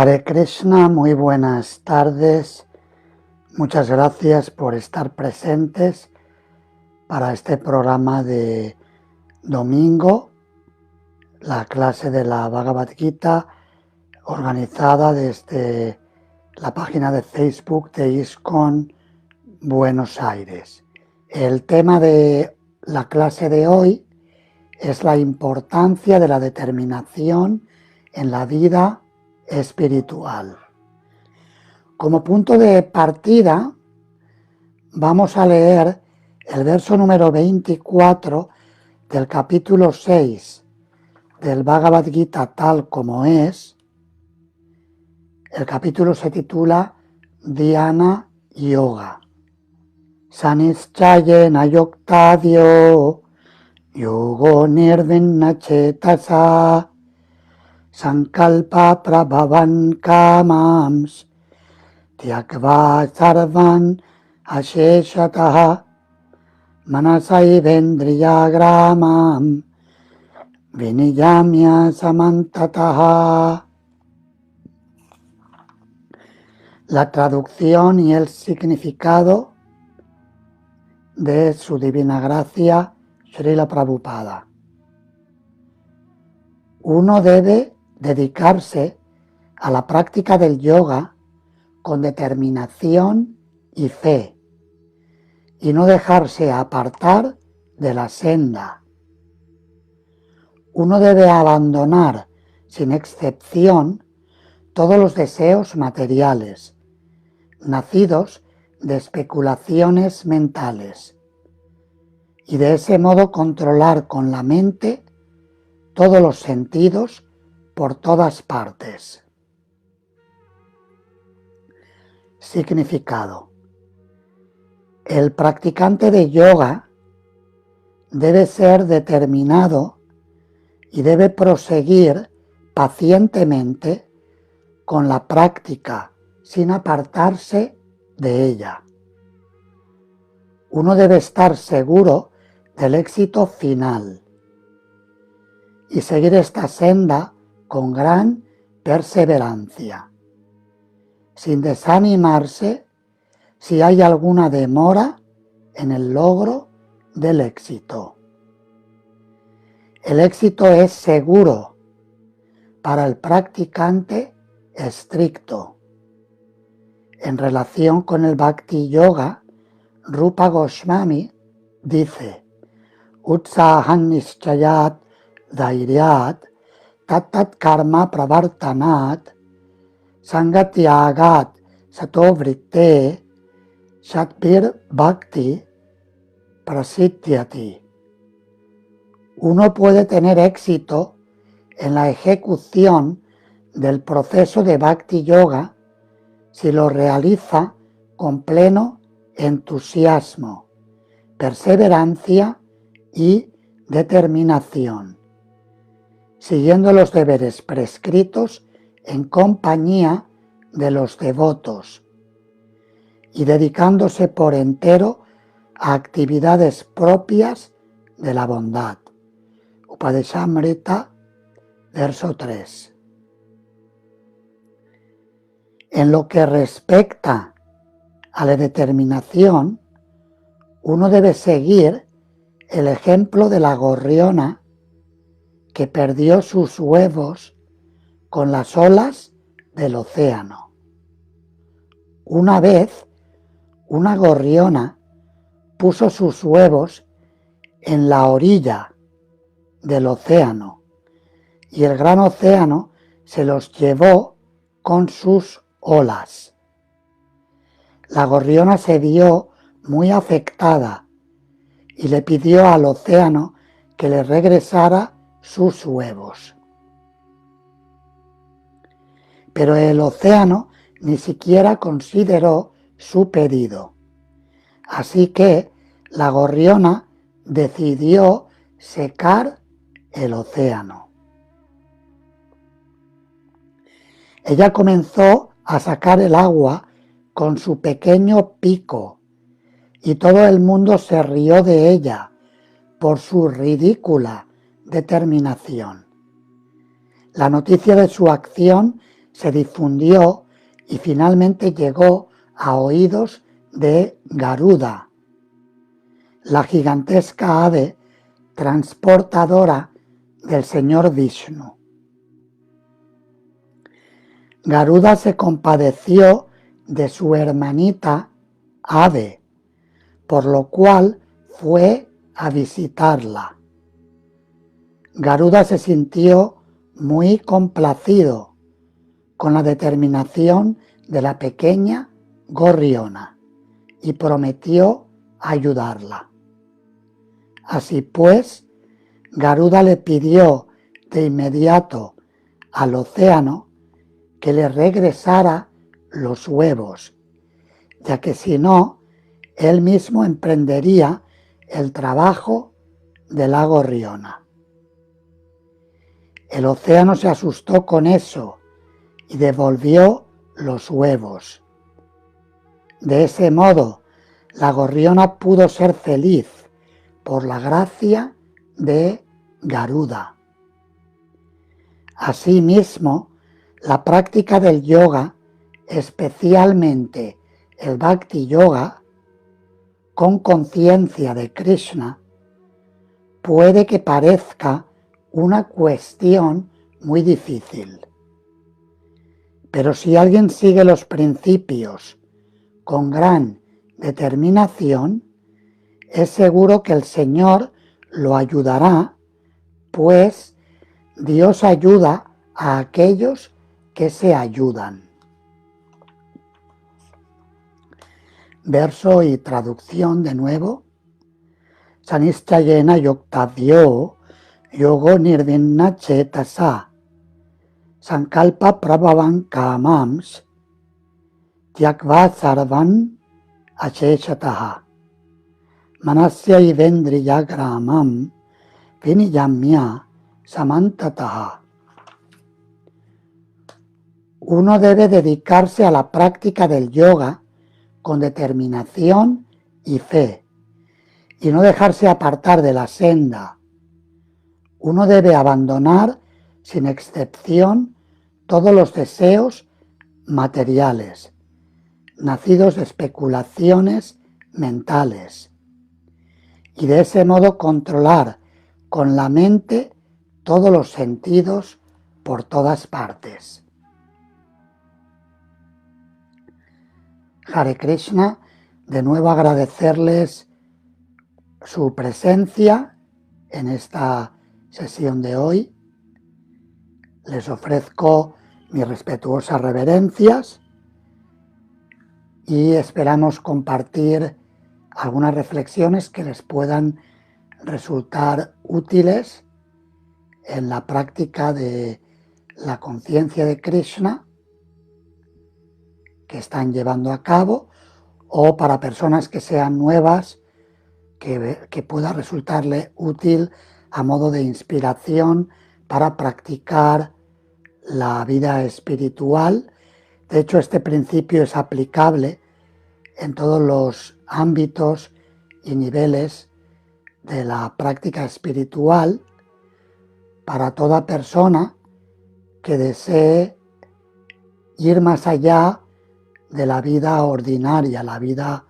Hare Krishna, muy buenas tardes. Muchas gracias por estar presentes para este programa de domingo, la clase de la Bhagavad Gita, organizada desde la página de Facebook de ISKCON Buenos Aires. El tema de la clase de hoy es la importancia de la determinación en la vida espiritual. Como punto de partida, vamos a leer el verso número 24 del capítulo 6 del Bhagavad Gita tal como es. El capítulo se titula Dhyana Yoga. Sanischayena yoktadyo yogo nirvinna chetasa sankalpa prabhavan kamams tyakva sarvan asheshataha manasaivendriyagramam viniyamya samantataha. La traducción y el significado de su divina gracia Srila Prabhupada. Uno debe dedicarse a la práctica del yoga con determinación y fe, y no dejarse apartar de la senda. Uno debe abandonar, sin excepción, todos los deseos materiales, nacidos de especulaciones mentales, y de ese modo controlar con la mente todos los sentidos por todas partes. Significado. El practicante de yoga debe ser determinado y debe proseguir pacientemente con la práctica sin apartarse de ella. Uno debe estar seguro del éxito final y seguir esta senda con gran perseverancia, sin desanimarse si hay alguna demora en el logro del éxito. El éxito es seguro para el practicante estricto. En relación con el Bhakti Yoga, Rupa Goswami dice: Utsahan nischayat dhairyat tat karma pravartanat sangatyagat satovritte shatbir bhakti prasidyati. Uno puede tener éxito en la ejecución del proceso de Bhakti Yoga si lo realiza con pleno entusiasmo, perseverancia y determinación, siguiendo los deberes prescritos en compañía de los devotos y dedicándose por entero a actividades propias de la bondad. Upadeshamrita, verso 3. En lo que respecta a la determinación, uno debe seguir el ejemplo de la gorriona que perdió sus huevos con las olas del océano. Una vez, una gorriona puso sus huevos en la orilla del océano y el gran océano se los llevó con sus olas. La gorriona se vio muy afectada y le pidió al océano que le regresara sus huevos. Pero el océano ni siquiera consideró su pedido. Así que la gorriona decidió secar el océano. Ella comenzó a sacar el agua con su pequeño pico y todo el mundo se rió de ella por su ridícula determinación. La noticia de su acción se difundió y finalmente llegó a oídos de Garuda, la gigantesca ave transportadora del señor Vishnu. Garuda se compadeció de su hermanita ave, por lo cual fue a visitarla. Garuda se sintió muy complacido con la determinación de la pequeña gorriona y prometió ayudarla. Así pues, Garuda le pidió de inmediato al océano que le regresara los huevos, ya que si no, él mismo emprendería el trabajo de la gorriona. El océano se asustó con eso y devolvió los huevos. De ese modo, la gorriona pudo ser feliz por la gracia de Garuda. Asimismo, la práctica del yoga, especialmente el Bhakti Yoga, con conciencia de Krishna, puede que parezca una cuestión muy difícil. Pero si alguien sigue los principios con gran determinación, es seguro que el Señor lo ayudará, pues Dios ayuda a aquellos que se ayudan. Verso y traducción de nuevo. Sanischayena yoktavyo yogo nirvinna chetasa sankalpa prabhavan kamams tyakva sarvan achechataha manasya ivendriya gramam viniyamya samantataha. Uno debe dedicarse a la práctica del yoga con determinación y fe, y no dejarse apartar de la senda. Uno debe abandonar, sin excepción, todos los deseos materiales, nacidos de especulaciones mentales, y de ese modo controlar con la mente todos los sentidos por todas partes. Hare Krishna, de nuevo agradecerles su presencia en esta sesión de hoy. Les ofrezco mis respetuosas reverencias y esperamos compartir algunas reflexiones que les puedan resultar útiles en la práctica de la conciencia de Krishna que están llevando a cabo, o para personas que sean nuevas, que pueda resultarle útil a modo de inspiración para practicar la vida espiritual. De hecho, este principio es aplicable en todos los ámbitos y niveles de la práctica espiritual para toda persona que desee ir más allá de la vida ordinaria, la vida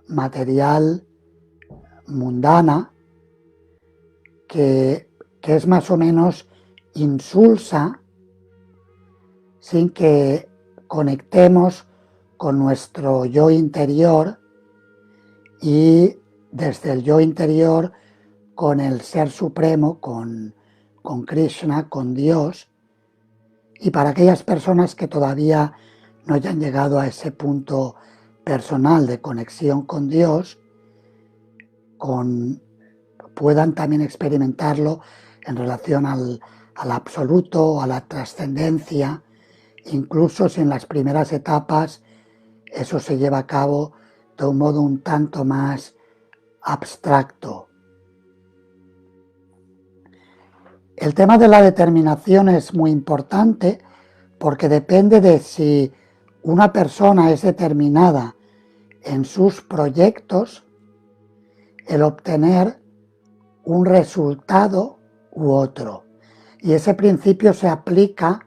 material mundana, que es más o menos insulsa, sin que conectemos con nuestro yo interior y desde el yo interior con el Ser Supremo, con Krishna, con Dios. Y para aquellas personas que todavía no hayan llegado a ese punto personal de conexión con Dios, puedan también experimentarlo en relación al absoluto, a la trascendencia, incluso si en las primeras etapas eso se lleva a cabo de un modo un tanto más abstracto. El tema de la determinación es muy importante porque depende de si una persona es determinada en sus proyectos, el obtener un resultado u otro. Y ese principio se aplica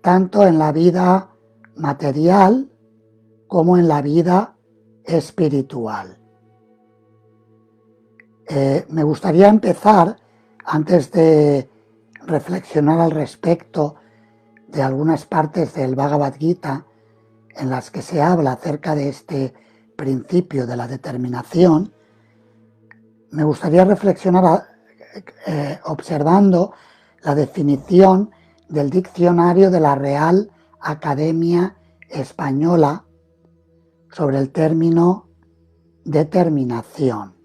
tanto en la vida material como en la vida espiritual. Me gustaría empezar, antes de reflexionar al respecto de algunas partes del Bhagavad Gita en las que se habla acerca de este principio de la determinación, me gustaría reflexionar observando la definición del diccionario de la Real Academia Española sobre el término determinación.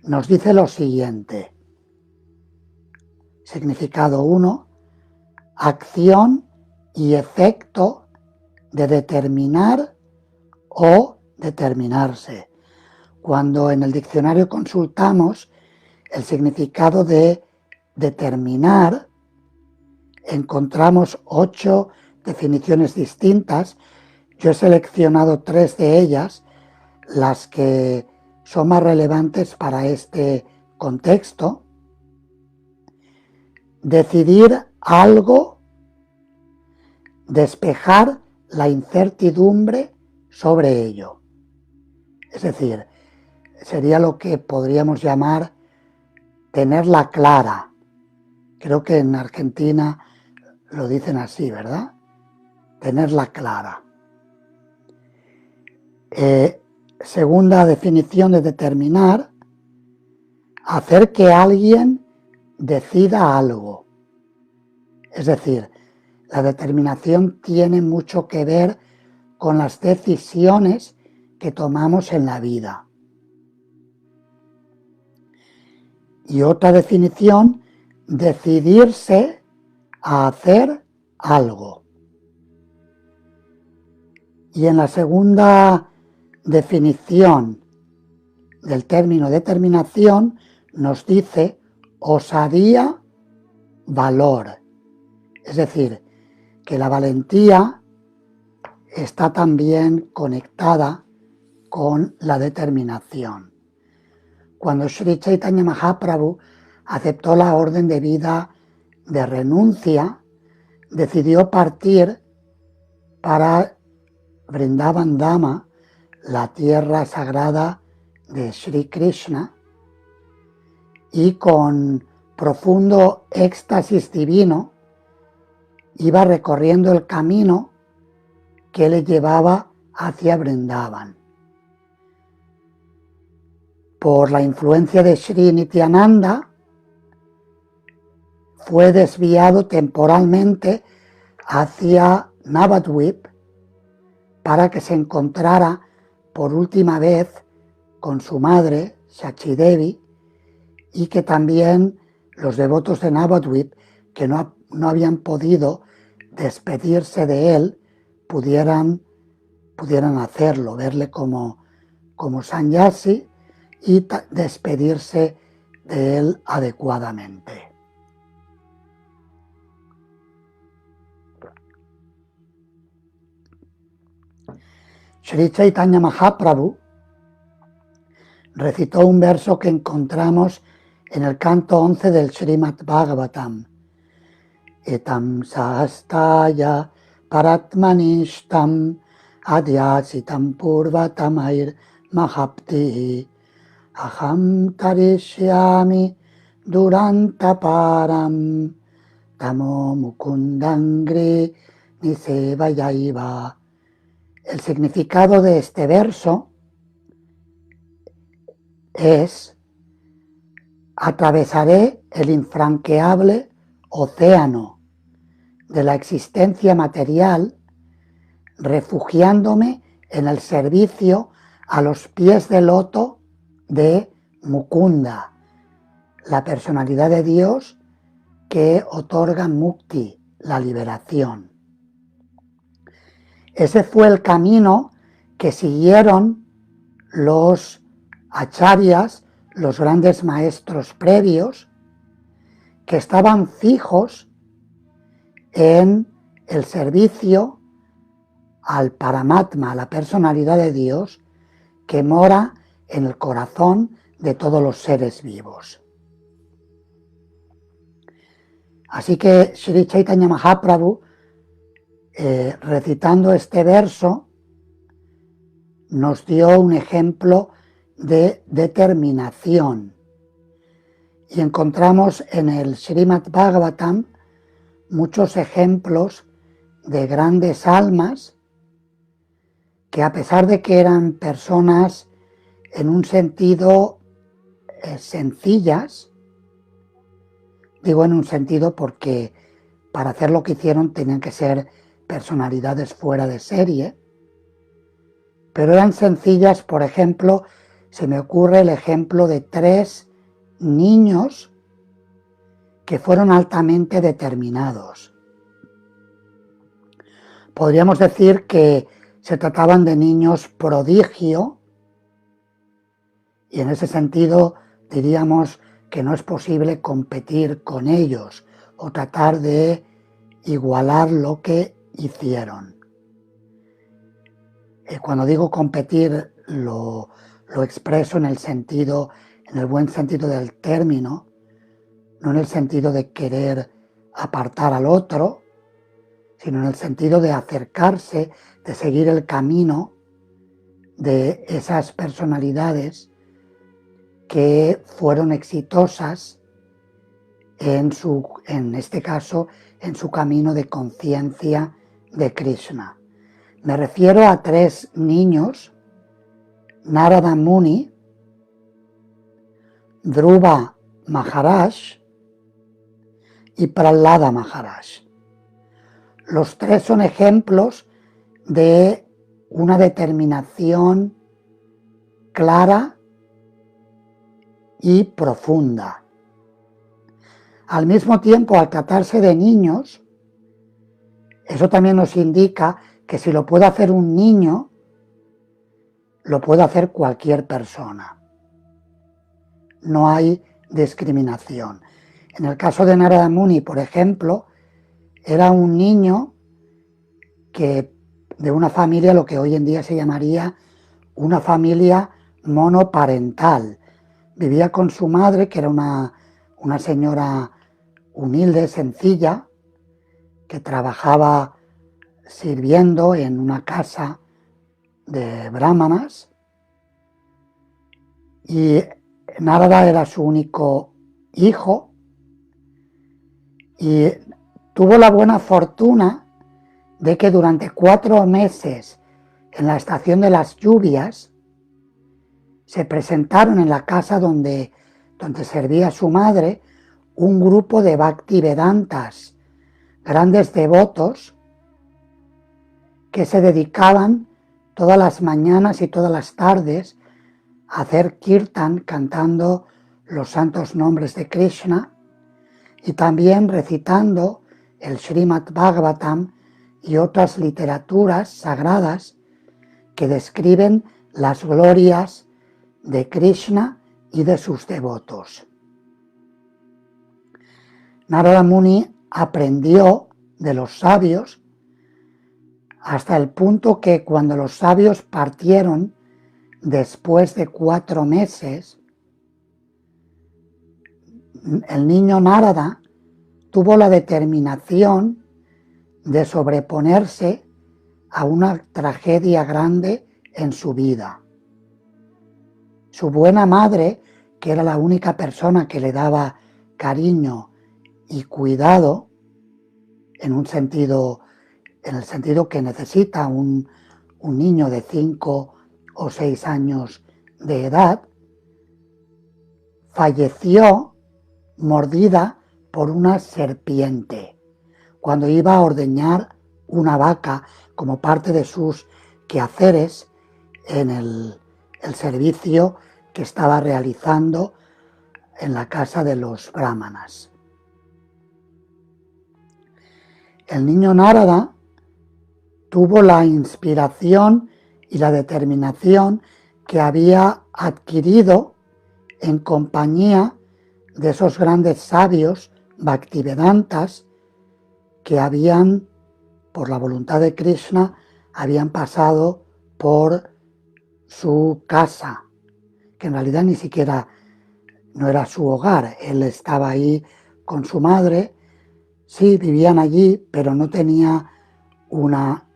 Nos dice lo siguiente: significado 1, acción y efecto de determinar o determinarse. Cuando en el diccionario consultamos el significado de determinar, encontramos 8 definiciones distintas. Yo he seleccionado 3 de ellas, las que son más relevantes para este contexto. Decidir algo, despejar la incertidumbre sobre ello. Es decir, sería lo que podríamos llamar tenerla clara. Creo que en Argentina lo dicen así, ¿verdad? Tenerla clara. Segunda definición de determinar: hacer que alguien decida algo. Es decir, la determinación tiene mucho que ver con las decisiones que tomamos en la vida. Y otra definición: decidirse a hacer algo. Y en la segunda definición del término determinación nos dice osadía, valor. Es decir, que la valentía está también conectada con la determinación. Cuando Sri Chaitanya Mahaprabhu aceptó la orden de vida de renuncia, decidió partir para Vrindavan Dhama, la tierra sagrada de Sri Krishna, y con profundo éxtasis divino iba recorriendo el camino que le llevaba hacia Vrindavan. Por la influencia de Sri Nityananda, fue desviado temporalmente hacia Navadvip para que se encontrara por última vez con su madre, Sachidevi, y que también los devotos de Navadvip, que no habían podido despedirse de él, pudieran hacerlo, verle como sannyasi y despedirse de él adecuadamente. Sri Chaitanya Mahaprabhu recitó un verso que encontramos en el canto 11 del Srimad Bhagavatam. Etam sahastaya paratmanishtam adhyasitam purvatamair mahaptihi aham tarishyami durantaparam tamo mukundangri nisevayaiva. El significado de este verso es: atravesaré el infranqueable océano de la existencia material, refugiándome en el servicio a los pies del loto de Mukunda, la personalidad de Dios que otorga mukti, la liberación. Ese fue el camino que siguieron los acharyas, los grandes maestros previos, que estaban fijos en el servicio al Paramatma, la personalidad de Dios, que mora en el corazón de todos los seres vivos. Así que Sri Chaitanya Mahaprabhu, recitando este verso, nos dio un ejemplo de determinación. Y encontramos en el Srimad Bhagavatam muchos ejemplos de grandes almas que, a pesar de que eran personas en un sentido sencillas, digo en un sentido porque para hacer lo que hicieron tenían que ser personalidades fuera de serie, pero eran sencillas. Por ejemplo, se me ocurre el ejemplo de 3 niños que fueron altamente determinados. Podríamos decir que se trataban de niños prodigio, y en ese sentido diríamos que no es posible competir con ellos o tratar de igualar lo que hicieron. Cuando digo competir lo expreso en el buen sentido del término, no en el sentido de querer apartar al otro, sino en el sentido de acercarse, de seguir el camino de esas personalidades que fueron exitosas en este caso, en su camino de conciencia de Krishna. Me refiero a 3 niños, Narada Muni, Dhruva Maharaj y Prahlada Maharaj. Los 3 son ejemplos de una determinación clara y profunda. Al mismo tiempo, al tratarse de niños, eso también nos indica que si lo puede hacer un niño, lo puede hacer cualquier persona. No hay discriminación. En el caso de Narada Muni, por ejemplo, era un niño que de una familia, lo que hoy en día se llamaría una familia monoparental. Vivía con su madre, que era una señora humilde, sencilla, que trabajaba sirviendo en una casa de brahmanas, y Narada era su único hijo, y tuvo la buena fortuna de que durante 4 meses, en la estación de las lluvias, se presentaron en la casa donde servía su madre un grupo de Bhaktivedantas, grandes devotos, que se dedicaban todas las mañanas y todas las tardes a hacer kirtan cantando los santos nombres de Krishna y también recitando el Srimad Bhagavatam y otras literaturas sagradas que describen las glorias de Krishna y de sus devotos. Narada Muni aprendió de los sabios hasta el punto que cuando los sabios partieron después de 4 meses, el niño Narada tuvo la determinación de sobreponerse a una tragedia grande en su vida. Su buena madre, que era la única persona que le daba cariño y cuidado, en el sentido que necesita un niño de 5 o 6 años de edad, falleció mordida por una serpiente cuando iba a ordeñar una vaca como parte de sus quehaceres en el servicio que estaba realizando en la casa de los brahmanas. El niño Narada tuvo la inspiración y la determinación que había adquirido en compañía de esos grandes sabios Bhaktivedantas que habían, por la voluntad de Krishna, habían pasado por su casa, que en realidad ni siquiera no era su hogar. Él estaba ahí con su madre, sí, vivían allí, pero no tenía una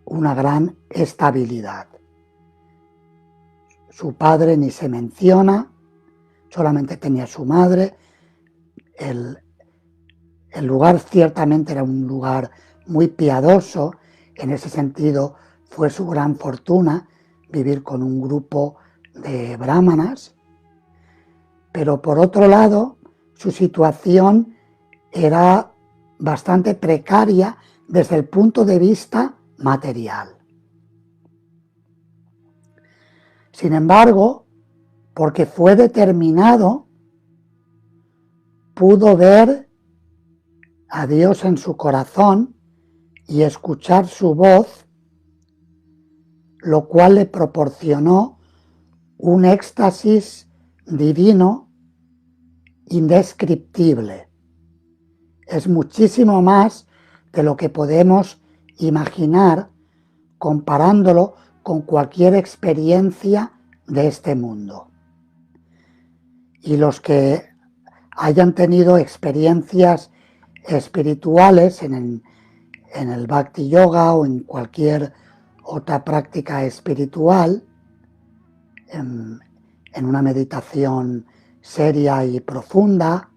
gran estabilidad. Su padre ni se menciona, solamente tenía su madre. El lugar ciertamente era un lugar muy piadoso, en ese sentido fue su gran fortuna vivir con un grupo de brahmanas, pero por otro lado su situación era bastante precaria desde el punto de vista material. Sin embargo, porque fue determinado, pudo ver a Dios en su corazón y escuchar su voz, lo cual le proporcionó un éxtasis divino indescriptible. Es muchísimo más de lo que podemos imaginar comparándolo con cualquier experiencia de este mundo. Y los que hayan tenido experiencias espirituales en el Bhakti Yoga o en cualquier otra práctica espiritual, en una meditación seria y profunda.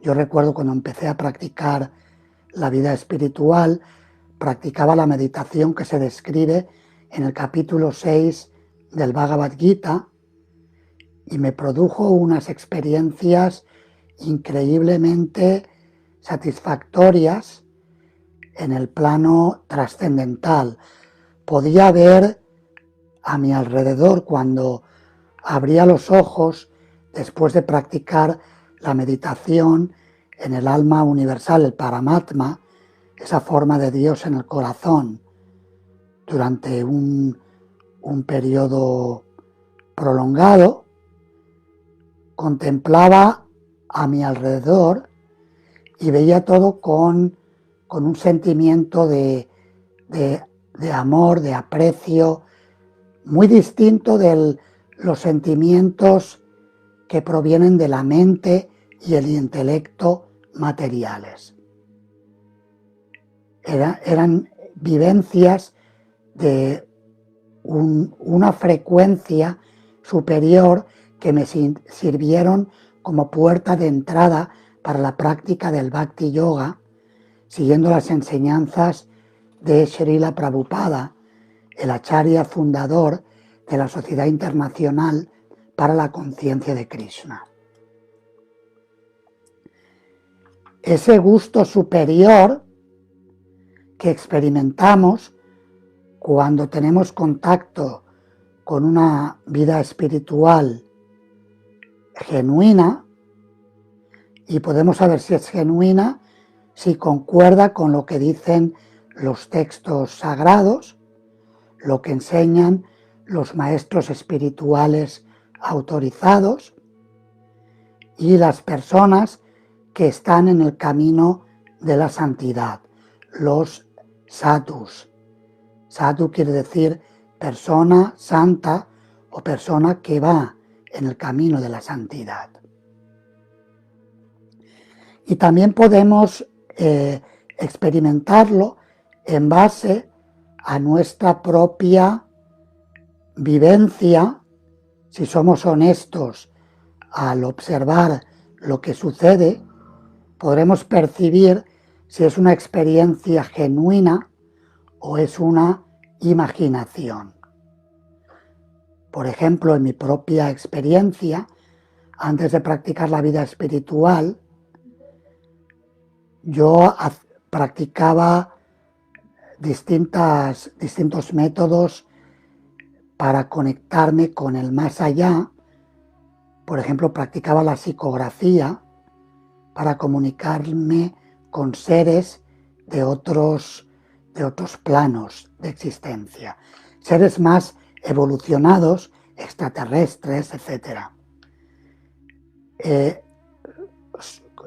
Yo recuerdo cuando empecé a practicar la vida espiritual, practicaba la meditación que se describe en el capítulo 6 del Bhagavad Gita y me produjo unas experiencias increíblemente satisfactorias en el plano trascendental. Podía ver a mi alrededor cuando abría los ojos después de practicar la meditación en el alma universal, el Paramatma, esa forma de Dios en el corazón, durante un periodo prolongado. Contemplaba a mi alrededor y veía todo con un sentimiento de amor, de aprecio, muy distinto de los sentimientos que provienen de la mente y el intelecto materiales. Eran vivencias de una frecuencia superior que me sirvieron como puerta de entrada para la práctica del Bhakti Yoga, siguiendo las enseñanzas de Srila Prabhupada, el acharya fundador de la Sociedad Internacional para la Conciencia de Krishna. Ese gusto superior que experimentamos cuando tenemos contacto con una vida espiritual genuina, y podemos saber si es genuina si concuerda con lo que dicen los textos sagrados, lo que enseñan los maestros espirituales autorizados y las personas que están en el camino de la santidad, los sadhus. Sadhu quiere decir persona santa o persona que va en el camino de la santidad. Y también podemos experimentarlo en base a nuestra propia vivencia, si somos honestos al observar lo que sucede, podremos percibir si es una experiencia genuina o es una imaginación. Por ejemplo, en mi propia experiencia, antes de practicar la vida espiritual, yo practicaba distintos métodos para conectarme con el más allá. Por ejemplo, practicaba la psicografía para comunicarme con seres de otros planos de existencia, seres más evolucionados, extraterrestres, etc.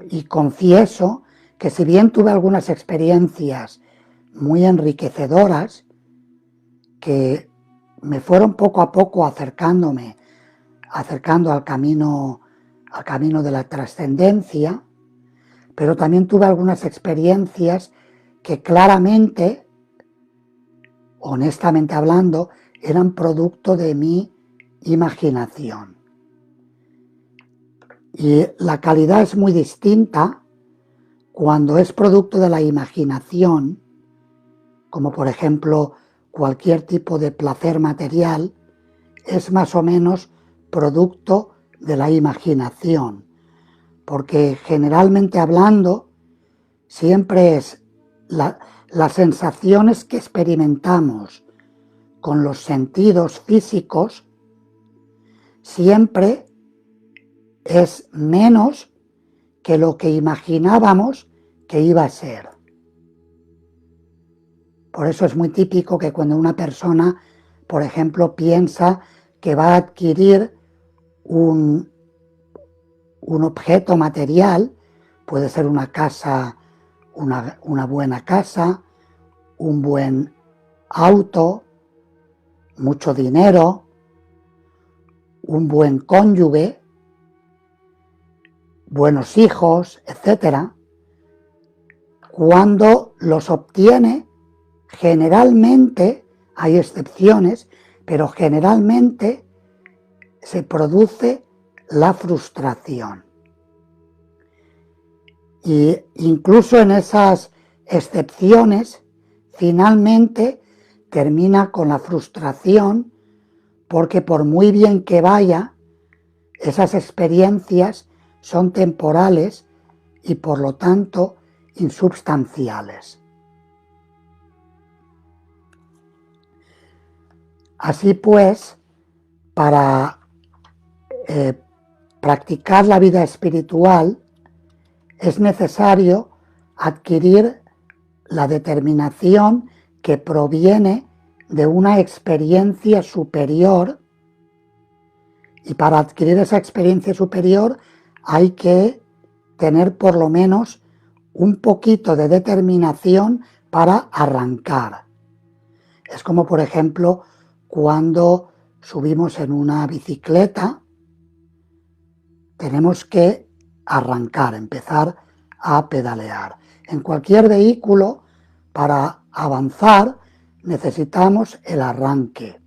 Y confieso que si bien tuve algunas experiencias muy enriquecedoras que me fueron poco a poco acercando al camino de la trascendencia, pero también tuve algunas experiencias que claramente, honestamente hablando, eran producto de mi imaginación. Y la calidad es muy distinta cuando es producto de la imaginación, como por ejemplo cualquier tipo de placer material, es más o menos producto de la imaginación, porque generalmente hablando siempre es las sensaciones que experimentamos con los sentidos físicos, siempre es menos que lo que imaginábamos que iba a ser. Por eso es muy típico que cuando una persona, por ejemplo, piensa que va a adquirir un objeto material, puede ser una casa, una buena casa, un buen auto, mucho dinero, un buen cónyuge, buenos hijos, etc. Cuando los obtiene, generalmente, hay excepciones, pero generalmente se produce la frustración. Y incluso en esas excepciones, finalmente termina con la frustración, porque por muy bien que vaya, esas experiencias son temporales y por lo tanto insubstanciales. Así pues, para practicar la vida espiritual es necesario adquirir la determinación que proviene de una experiencia superior, y para adquirir esa experiencia superior hay que tener por lo menos un poquito de determinación para arrancar. Es como, por ejemplo, cuando subimos en una bicicleta, tenemos que arrancar, empezar a pedalear. En cualquier vehículo, para avanzar, necesitamos el arranque.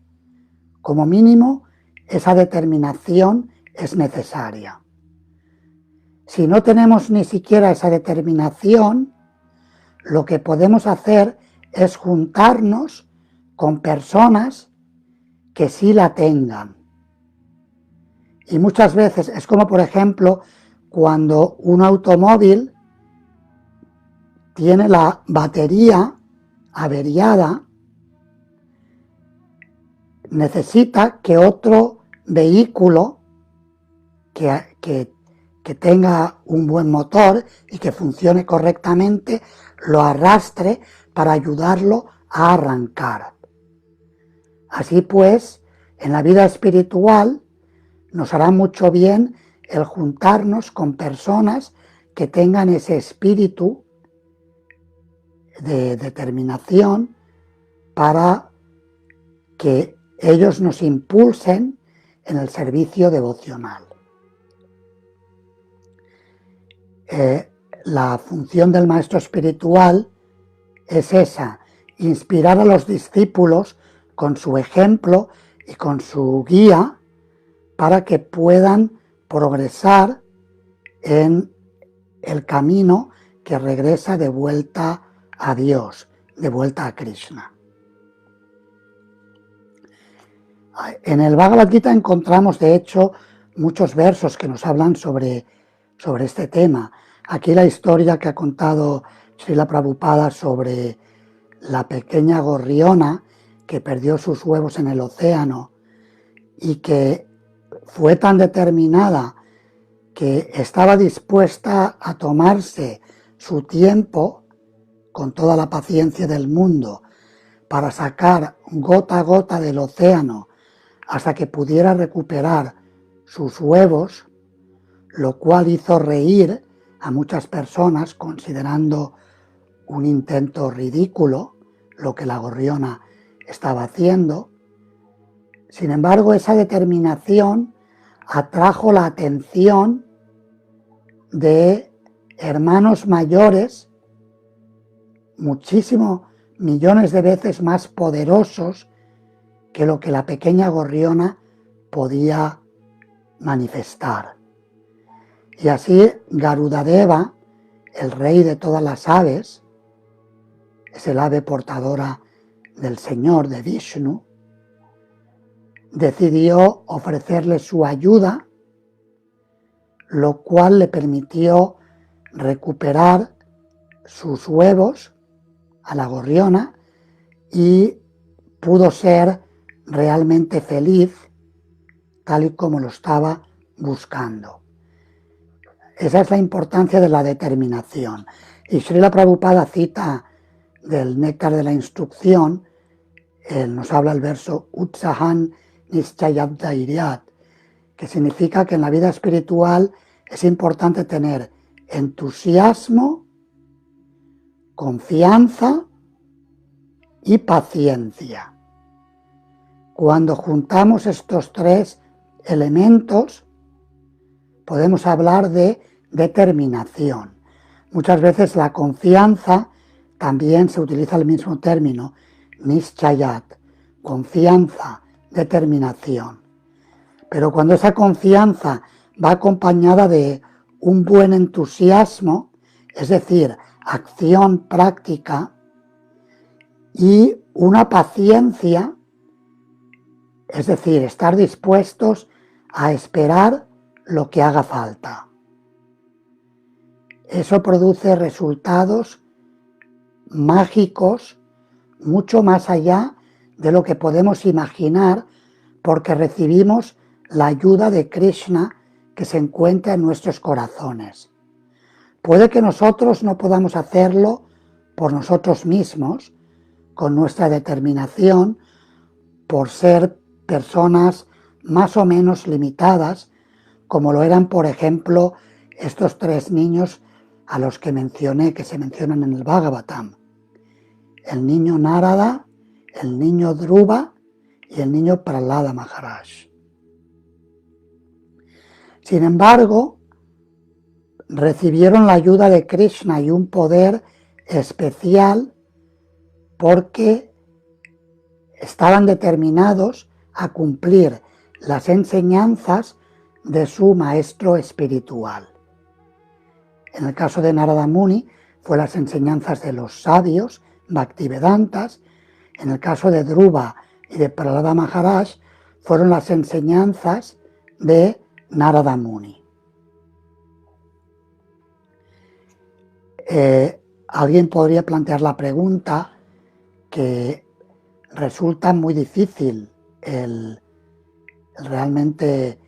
Como mínimo, esa determinación es necesaria. Si no tenemos ni siquiera esa determinación, lo que podemos hacer es juntarnos con personas que sí la tengan. Y muchas veces es como, por ejemplo, cuando un automóvil tiene la batería averiada, necesita que otro vehículo que tenga un buen motor y que funcione correctamente lo arrastre para ayudarlo a arrancar. Así pues, en la vida espiritual nos hará mucho bien el juntarnos con personas que tengan ese espíritu de determinación para que ellos nos impulsen en el servicio devocional. La función del maestro espiritual es esa: inspirar a los discípulos con su ejemplo y con su guía para que puedan progresar en el camino que regresa de vuelta a Dios, de vuelta a Krishna. En el Bhagavad Gita encontramos, de hecho, muchos versos que nos hablan sobre este tema. Aquí la historia que ha contado Srila Prabhupada sobre la pequeña gorriona que perdió sus huevos en el océano y que fue tan determinada que estaba dispuesta a tomarse su tiempo, con toda la paciencia del mundo, para sacar gota a gota del océano hasta que pudiera recuperar sus huevos, lo cual hizo reír a muchas personas, considerando un intento ridículo lo que la gorriona estaba haciendo. Sin embargo, esa determinación atrajo la atención de hermanos mayores, muchísimo, millones de veces más poderosos que lo que la pequeña gorriona podía manifestar. Y así Garudadeva, el rey de todas las aves, es el ave portadora del Señor, de Vishnu, decidió ofrecerle su ayuda, lo cual le permitió recuperar sus huevos a la gorriona y pudo ser realmente feliz tal y como lo estaba buscando. Esa es la importancia de la determinación. Y Srila Prabhupada cita del Néctar de la Instrucción, él nos habla el verso Utsahan Nischayat Dhairyat, que significa que en la vida espiritual es importante tener entusiasmo, confianza y paciencia. Cuando juntamos estos tres elementos, podemos hablar de determinación. Muchas veces la confianza también se utiliza el mismo término, nischayat, confianza, determinación. Pero cuando esa confianza va acompañada de un buen entusiasmo, es decir, acción práctica, y una paciencia, es decir, estar dispuestos a esperar lo que haga falta. Eso produce resultados mágicos mucho más allá de lo que podemos imaginar, porque recibimos la ayuda de Krishna que se encuentra en nuestros corazones. Puede que nosotros no podamos hacerlo por nosotros mismos, con nuestra determinación, por ser personas más o menos limitadas, como lo eran, por ejemplo, estos tres niños a los que mencioné, que se mencionan en el Bhagavatam. El niño Narada, el niño Dhruva y el niño Prahlada Maharaj. Sin embargo, recibieron la ayuda de Krishna y un poder especial porque estaban determinados a cumplir las enseñanzas de su maestro espiritual. En el caso de Narada Muni fue las enseñanzas de los sabios, Bhaktivedantas. En el caso de Dhruva y de Prahlada Maharaj fueron las enseñanzas de Narada Muni. Alguien podría plantear la pregunta que resulta muy difícil el realmente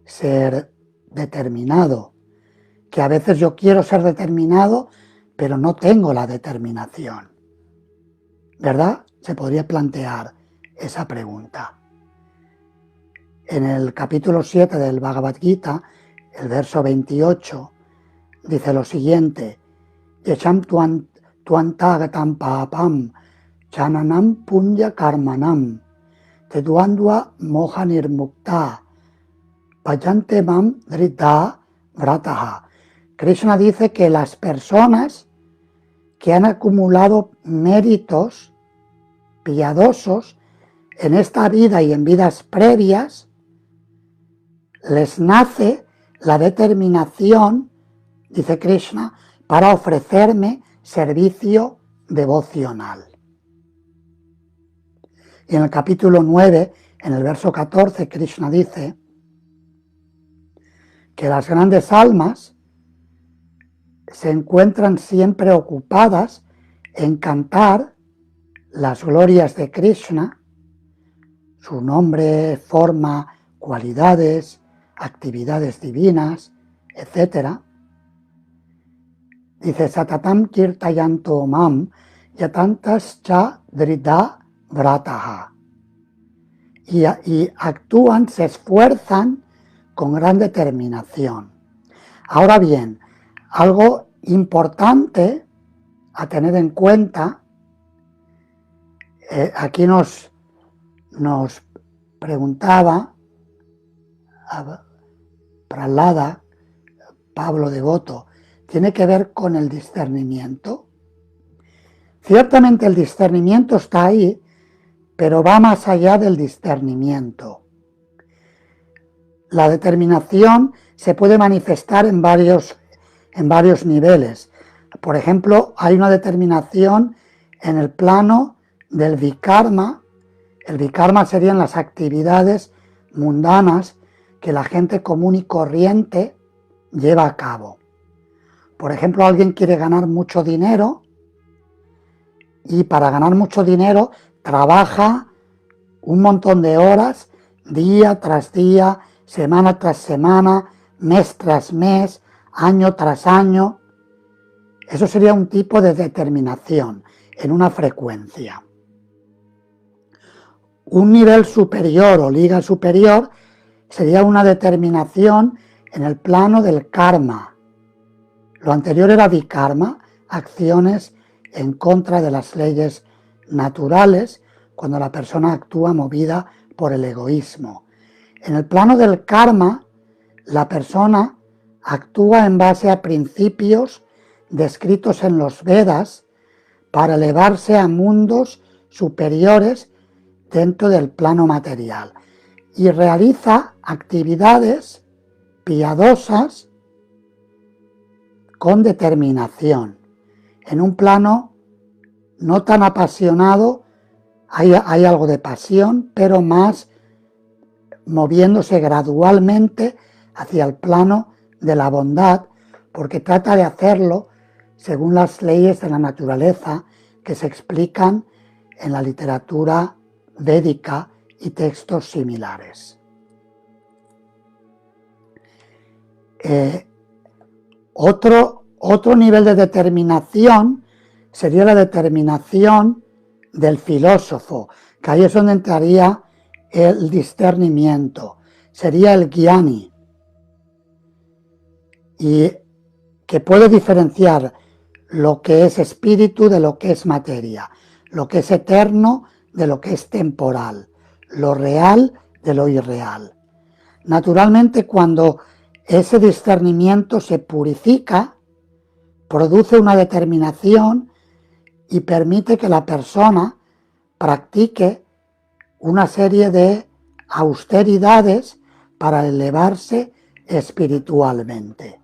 ser determinado, que a veces yo quiero ser determinado, pero no tengo la determinación. ¿Verdad? Se podría plantear esa pregunta. En el capítulo 7 del Bhagavad Gita, el verso 28, dice lo siguiente: Yecham tuantagatam papam chananam punya karmanam teduandua moha nirmukta bhajante mam dhrita vrataha. Krishna dice que las personas que han acumulado méritos piadosos en esta vida y en vidas previas, les nace la determinación, dice Krishna, para ofrecerme servicio devocional. Y en el capítulo 9, en el verso 14, Krishna dice que las grandes almas se encuentran siempre ocupadas en cantar las glorias de Krishna, su nombre, forma, cualidades, actividades divinas, etc. Dice, Satatam kirtayanto mam yatantas cha drida vrataha. Y actúan, se esfuerzan con gran determinación. Ahora bien, algo importante a tener en cuenta, aquí nos preguntaba Prahlada, Pablo Devoto, tiene que ver con el discernimiento. Ciertamente el discernimiento está ahí, pero va más allá del discernimiento. La determinación se puede manifestar en varios niveles. Por ejemplo, hay una determinación en el plano del vikarma. El vikarma serían las actividades mundanas que la gente común y corriente lleva a cabo. Por ejemplo, alguien quiere ganar mucho dinero y para ganar mucho dinero trabaja un montón de horas, día tras día, semana tras semana, mes tras mes, año tras año. Eso sería un tipo de determinación en una frecuencia. Un nivel superior o liga superior sería una determinación en el plano del karma. Lo anterior era vikarma, acciones en contra de las leyes naturales, cuando la persona actúa movida por el egoísmo. En el plano del karma, la persona actúa en base a principios descritos en los Vedas para elevarse a mundos superiores dentro del plano material y realiza actividades piadosas con determinación. En un plano no tan apasionado hay algo de pasión, pero más moviéndose gradualmente hacia el plano de la bondad, porque trata de hacerlo según las leyes de la naturaleza que se explican en la literatura védica y textos similares. Otro nivel de determinación sería la determinación del filósofo, que ahí es donde entraría el discernimiento, sería el Gyani, y que puede diferenciar lo que es espíritu de lo que es materia, lo que es eterno de lo que es temporal, lo real de lo irreal. Naturalmente, cuando ese discernimiento se purifica, produce una determinación y permite que la persona practique una serie de austeridades para elevarse espiritualmente.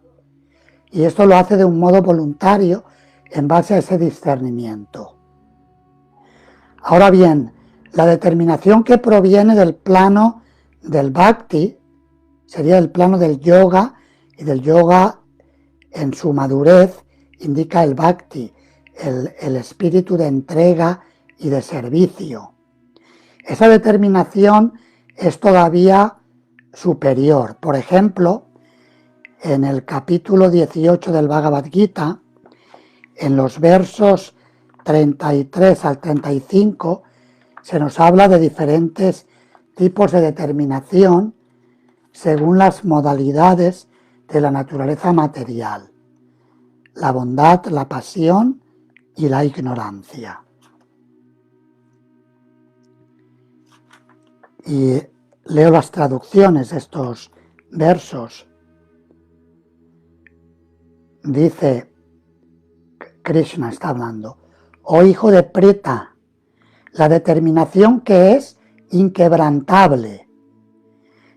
Y esto lo hace de un modo voluntario en base a ese discernimiento. Ahora bien, la determinación que proviene del plano del bhakti sería el plano del yoga, y del yoga en su madurez indica el bhakti, el espíritu de entrega y de servicio. Esa determinación es todavía superior. Por ejemplo, en el capítulo 18 del Bhagavad Gita, en los versos 33 al 35, se nos habla de diferentes tipos de determinación según las modalidades de la naturaleza material: la bondad, la pasión y la ignorancia. Y leo las traducciones de estos versos. Dice, Krishna está hablando: oh hijo de Preta, la determinación que es inquebrantable,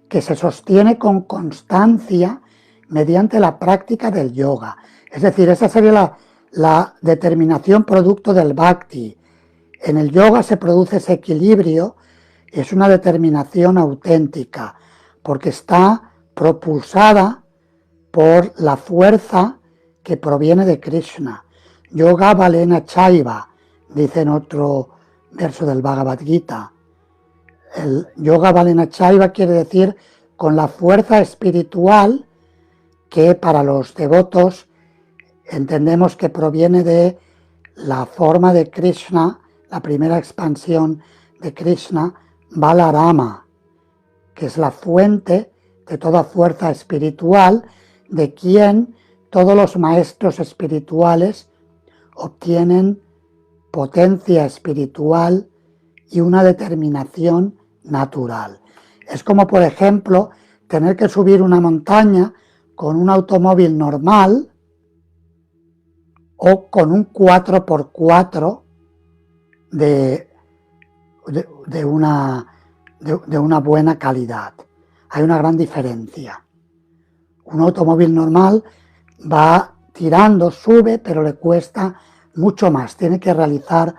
que se sostiene con constancia mediante la práctica del yoga. Es decir, esa sería la determinación producto del bhakti. En el yoga se produce ese equilibrio, es una determinación auténtica, porque está propulsada por la fuerza que proviene de Krishna. Yoga Balena Chaiva, dice en otro verso del Bhagavad Gita. El Yoga Balena Chaiva quiere decir con la fuerza espiritual que para los devotos entendemos que proviene de la forma de Krishna, la primera expansión de Krishna, Balarama, que es la fuente de toda fuerza espiritual, de quien todos los maestros espirituales obtienen potencia espiritual y una determinación natural. Es como, por ejemplo, tener que subir una montaña con un automóvil normal o con un 4x4 de una buena calidad. Hay una gran diferencia. Un automóvil normal va tirando, sube, pero le cuesta mucho más, tiene que realizar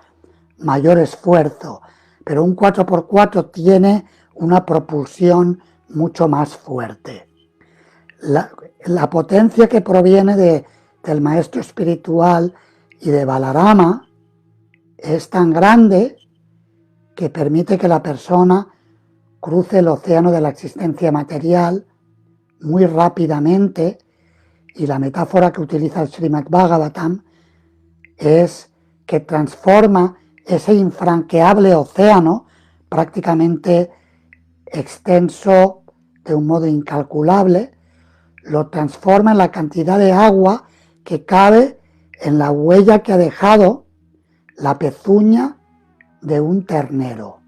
mayor esfuerzo, pero un 4x4 tiene una propulsión mucho más fuerte. La potencia que proviene del maestro espiritual y de Balarama es tan grande que permite que la persona cruce el océano de la existencia material muy rápidamente, y la metáfora que utiliza el Srimad Bhagavatam es que transforma ese infranqueable océano, prácticamente extenso de un modo incalculable, lo transforma en la cantidad de agua que cabe en la huella que ha dejado la pezuña de un ternero.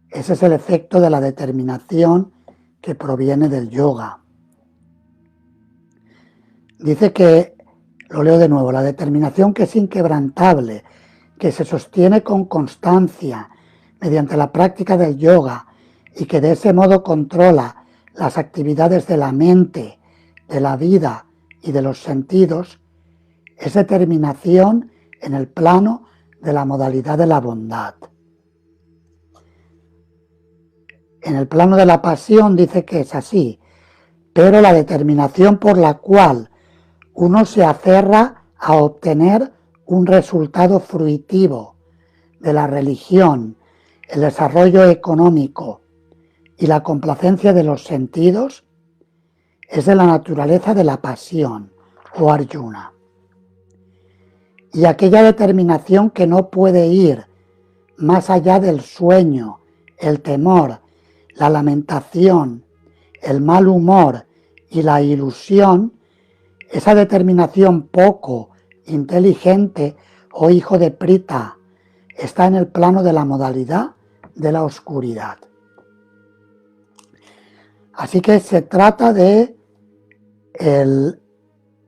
Ese es el efecto de la determinación que proviene del yoga. Dice que, lo leo de nuevo, la determinación que es inquebrantable, que se sostiene con constancia mediante la práctica del yoga y que de ese modo controla las actividades de la mente, de la vida y de los sentidos, es determinación en el plano de la modalidad de la bondad. En el plano de la pasión dice que es así, pero la determinación por la cual uno se aferra a obtener un resultado fruitivo de la religión, el desarrollo económico y la complacencia de los sentidos, es de la naturaleza de la pasión, o Arjuna. Y aquella determinación que no puede ir más allá del sueño, el temor, la lamentación, el mal humor y la ilusión, esa determinación poco inteligente o hijo de Prita, está en el plano de la modalidad de la oscuridad. Así que se trata de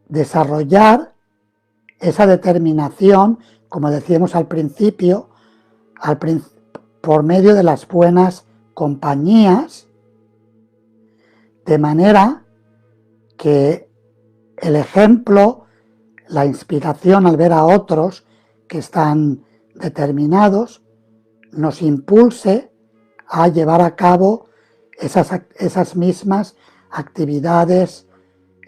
desarrollar esa determinación, como decíamos al principio, por medio de las buenas compañías, de manera que el ejemplo, la inspiración al ver a otros que están determinados, nos impulse a llevar a cabo esas mismas actividades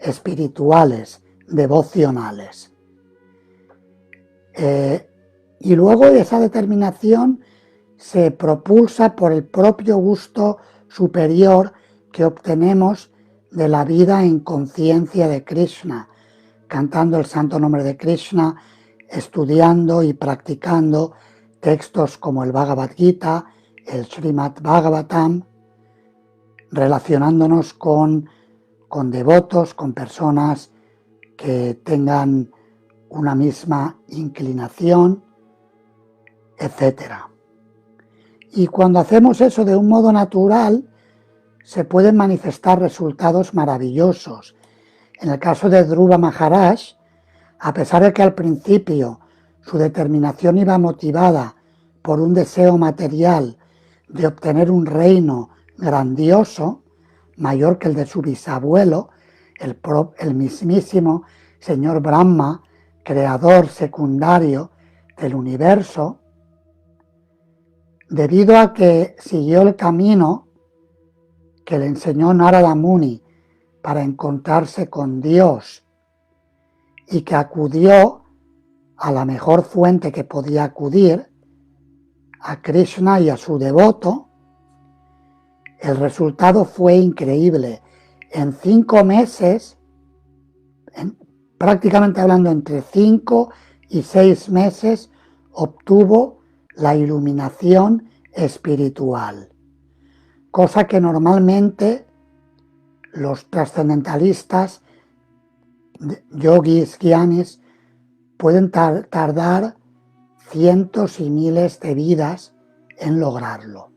espirituales, devocionales. Y luego esa determinación se propulsa por el propio gusto superior que obtenemos de la vida en conciencia de Krishna, cantando el santo nombre de Krishna, estudiando y practicando textos como el Bhagavad Gita, el Srimad Bhagavatam, relacionándonos con devotos, con personas que tengan una misma inclinación, etc. Y cuando hacemos eso de un modo natural, se pueden manifestar resultados maravillosos. En el caso de Dhruva Maharaj, a pesar de que al principio su determinación iba motivada por un deseo material de obtener un reino grandioso, mayor que el de su bisabuelo, el mismísimo señor Brahma, creador secundario del universo, debido a que siguió el camino que le enseñó Narada Muni para encontrarse con Dios y que acudió a la mejor fuente que podía acudir, a Krishna y a su devoto, el resultado fue increíble. En 5 meses, prácticamente hablando entre 5 y 6 meses, obtuvo la iluminación espiritual, cosa que normalmente los trascendentalistas, yogis, gyanis, pueden tardar cientos y miles de vidas en lograrlo.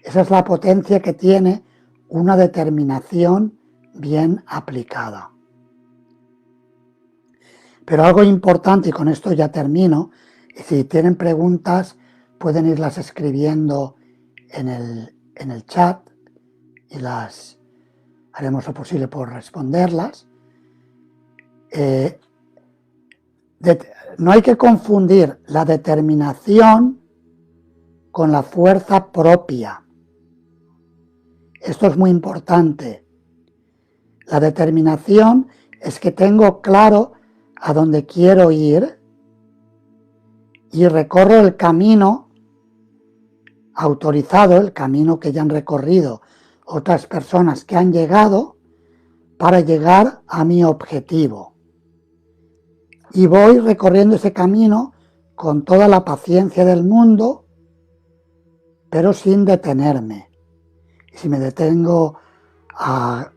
Esa es la potencia que tiene una determinación bien aplicada. Pero algo importante, y con esto ya termino, y si tienen preguntas pueden irlas escribiendo en el chat y las haremos lo posible por responderlas. No hay que confundir la determinación con la fuerza propia. Esto es muy importante. La determinación es que tengo claro a dónde quiero ir y recorro el camino autorizado, el camino que ya han recorrido otras personas que han llegado para llegar a mi objetivo. Y voy recorriendo ese camino con toda la paciencia del mundo, pero sin detenerme. Y si me detengo a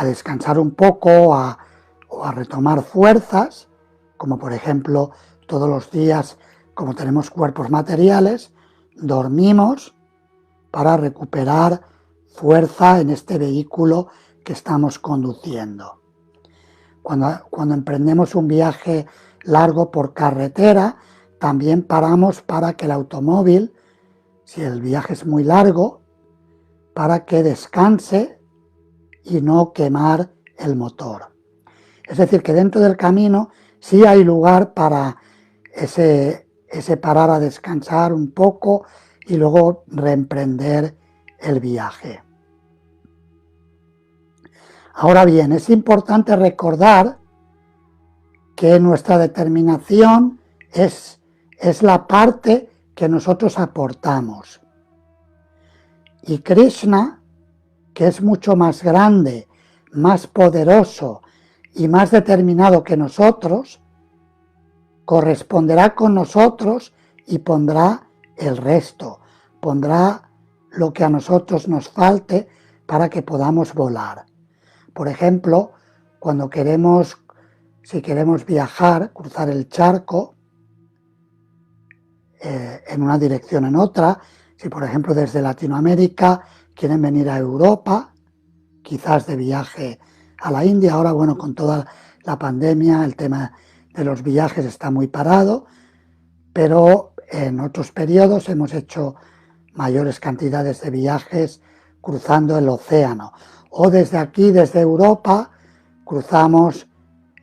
descansar un poco o a retomar fuerzas, como por ejemplo todos los días, como tenemos cuerpos materiales, dormimos para recuperar fuerza en este vehículo que estamos conduciendo. Cuando emprendemos un viaje largo por carretera, también paramos para que el automóvil, si el viaje es muy largo, para que descanse y no quemar el motor. Es decir, que dentro del camino sí hay lugar para ese parar a descansar un poco y luego reemprender el viaje. Ahora bien, es importante recordar que nuestra determinación es la parte que nosotros aportamos. Y Krishna, que es mucho más grande, más poderoso y más determinado que nosotros, corresponderá con nosotros y pondrá el resto, pondrá lo que a nosotros nos falte para que podamos volar. Por ejemplo, si queremos viajar, cruzar el charco en una dirección o en otra, si por ejemplo desde Latinoamérica quieren venir a Europa, quizás de viaje a la India, ahora bueno, con toda la pandemia el tema de los viajes está muy parado, pero en otros periodos hemos hecho mayores cantidades de viajes cruzando el océano. O desde aquí, desde Europa, cruzamos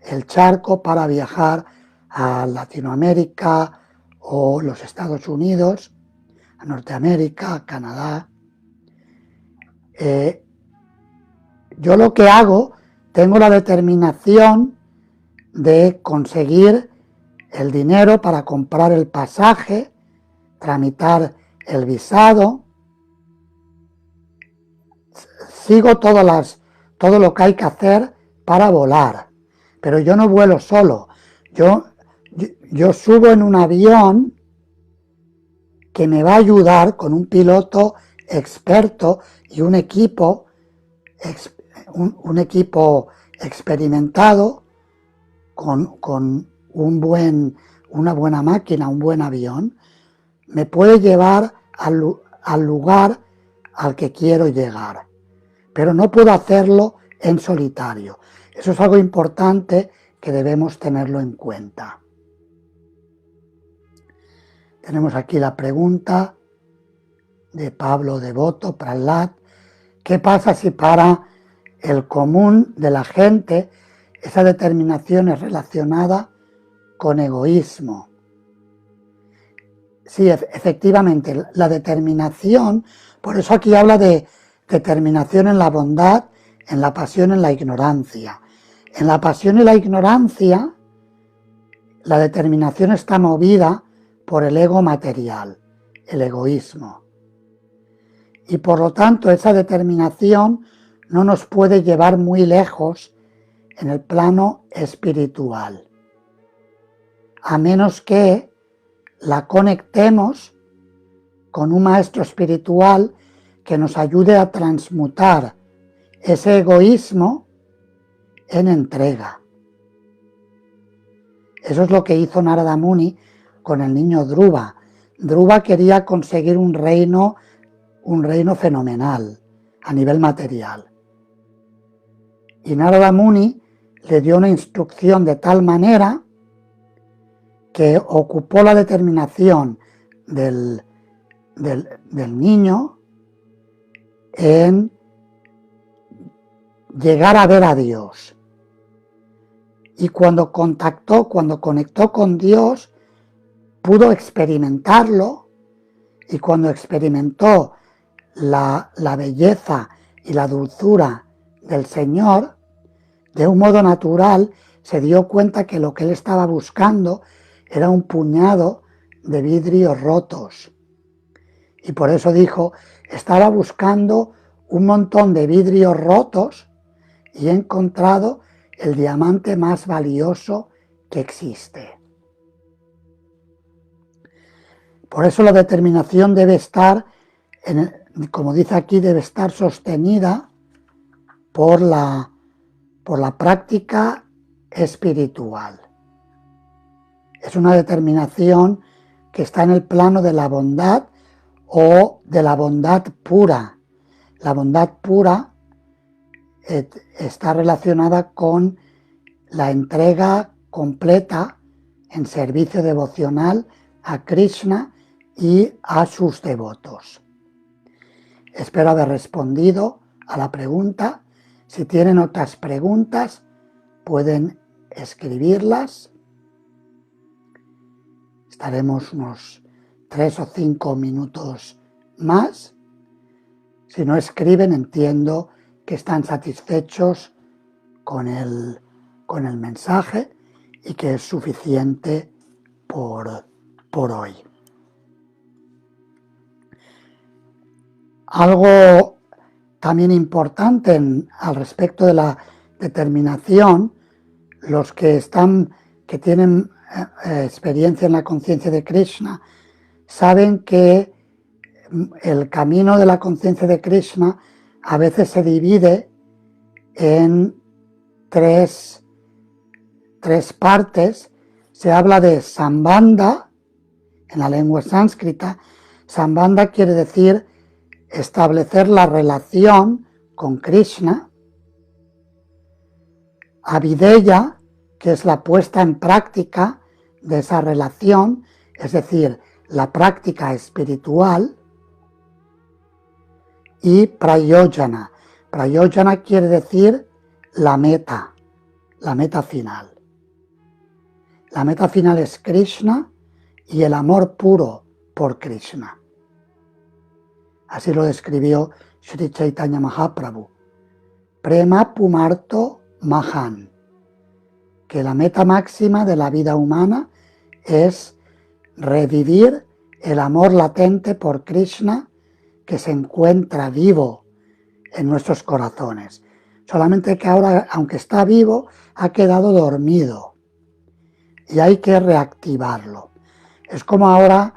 el charco para viajar a Latinoamérica o los Estados Unidos, a Norteamérica, a Canadá. Yo lo que hago, tengo la determinación de conseguir el dinero para comprar el pasaje, tramitar el visado, sigo todo lo que hay que hacer para volar, pero yo no vuelo solo, yo subo en un avión que me va a ayudar con un piloto experto y un equipo experimentado con una buena máquina, un buen avión, me puede llevar al lugar al que quiero llegar. Pero no puedo hacerlo en solitario. Eso es algo importante que debemos tenerlo en cuenta. Tenemos aquí la pregunta de Pablo Devoto, Prahlad. ¿Qué pasa si para el común de la gente esa determinación es relacionada con egoísmo? Sí, efectivamente, la determinación, por eso aquí habla de determinación en la bondad, en la pasión, en la ignorancia. En la pasión y la ignorancia, la determinación está movida por el ego material, el egoísmo. Y por lo tanto, esa determinación no nos puede llevar muy lejos en el plano espiritual, a menos que la conectemos con un maestro espiritual que nos ayude a transmutar ese egoísmo en entrega. Eso es lo que hizo Narada Muni con el niño Dhruva. Dhruva quería conseguir un reino fenomenal a nivel material. Y Narada Muni le dio una instrucción de tal manera que ocupó la determinación del niño en llegar a ver a Dios. Y cuando conectó con Dios, pudo experimentarlo, y cuando experimentó la belleza y la dulzura del Señor, de un modo natural se dio cuenta que lo que él estaba buscando era un puñado de vidrios rotos. Y por eso dijo, estaba buscando un montón de vidrios rotos y he encontrado el diamante más valioso que existe. Por eso la determinación debe estar, como dice aquí, debe estar sostenida por la práctica espiritual. Es una determinación que está en el plano de la bondad o de la bondad pura. La bondad pura está relacionada con la entrega completa en servicio devocional a Krishna y a sus devotos. Espero haber respondido a la pregunta. Si tienen otras preguntas, pueden escribirlas. Estaremos unos 3 o 5 minutos más. Si no escriben, entiendo que están satisfechos con el mensaje y que es suficiente por hoy. Algo también importante al respecto de la determinación, los que tienen experiencia en la conciencia de Krishna, saben que el camino de la conciencia de Krishna a veces se divide en tres partes. Se habla de Sambandha en la lengua sánscrita. Sambandha quiere decir establecer la relación con Krishna. Avideya, que es la puesta en práctica de esa relación, es decir, la práctica espiritual. Y Prayojana. Prayojana quiere decir la meta final. La meta final es Krishna y el amor puro por Krishna. Así lo describió Sri Chaitanya Mahaprabhu. Prema Pumarto Mahan. Que la meta máxima de la vida humana es revivir el amor latente por Krishna que se encuentra vivo en nuestros corazones. Solamente que ahora, aunque está vivo, ha quedado dormido y hay que reactivarlo. Es como ahora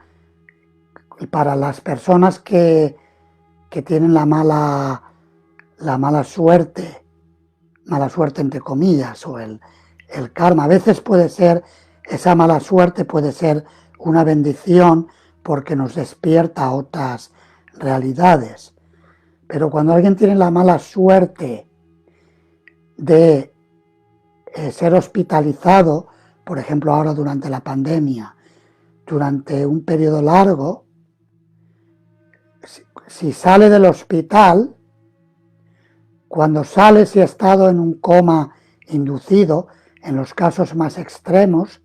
para las personas que tienen la mala suerte entre comillas, o el karma. A veces puede ser, esa mala suerte puede ser una bendición porque nos despierta a otras realidades. Pero cuando alguien tiene la mala suerte de ser hospitalizado, por ejemplo ahora durante la pandemia, durante un periodo largo, si sale del hospital, cuando sale, si ha estado en un coma inducido, en los casos más extremos,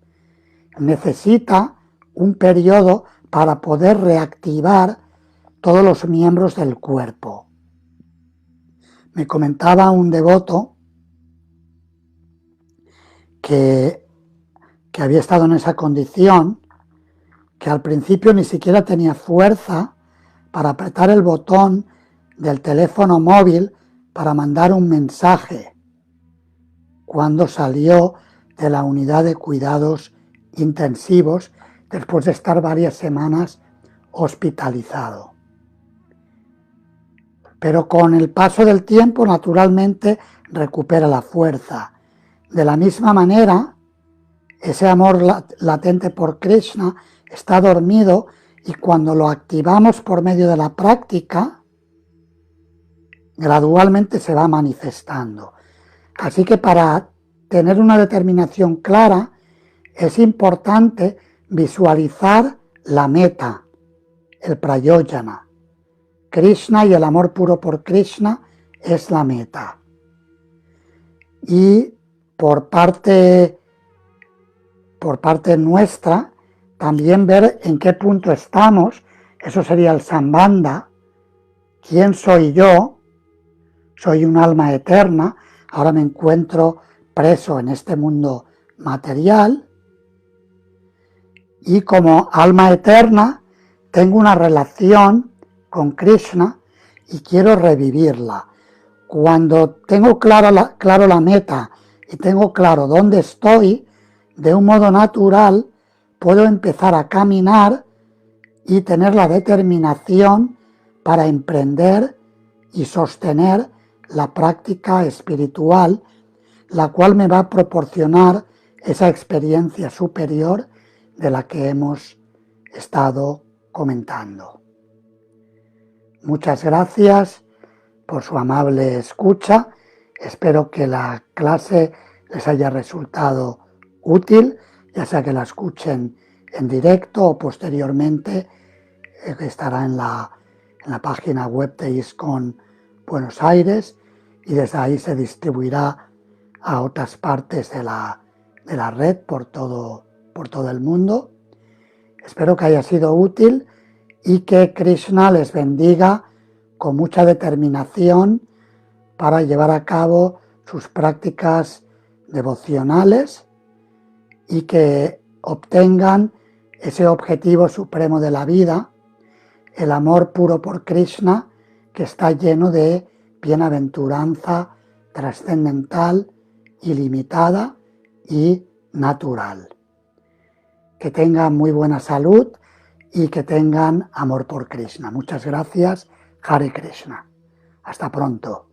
necesita un periodo para poder reactivar todos los miembros del cuerpo. Me comentaba un devoto que había estado en esa condición, que al principio ni siquiera tenía fuerza para apretar el botón del teléfono móvil para mandar un mensaje cuando salió de la unidad de cuidados intensivos después de estar varias semanas hospitalizado. Pero con el paso del tiempo, naturalmente, recupera la fuerza. De la misma manera, ese amor latente por Krishna está dormido y cuando lo activamos por medio de la práctica, gradualmente se va manifestando. Así que para tener una determinación clara, es importante visualizar la meta, el prayojana. Krishna y el amor puro por Krishna es la meta. Y por parte nuestra, también ver en qué punto estamos, eso sería el Sambandha. ¿Quién soy yo? Soy un alma eterna, ahora me encuentro preso en este mundo material y como alma eterna tengo una relación con Krishna y quiero revivirla. Cuando tengo claro la meta y tengo claro dónde estoy, de un modo natural puedo empezar a caminar y tener la determinación para emprender y sostener la práctica espiritual, la cual me va a proporcionar esa experiencia superior de la que hemos estado comentando. Muchas gracias por su amable escucha. Espero que la clase les haya resultado útil, ya sea que la escuchen en directo o posteriormente, que estará en la página web de ISKCON Buenos Aires, y desde ahí se distribuirá a otras partes de la red por todo el mundo. Espero que haya sido útil y que Krishna les bendiga con mucha determinación para llevar a cabo sus prácticas devocionales y que obtengan ese objetivo supremo de la vida, el amor puro por Krishna, que está lleno de bienaventuranza trascendental, ilimitada y natural. Que tengan muy buena salud y que tengan amor por Krishna. Muchas gracias. Hare Krishna. Hasta pronto.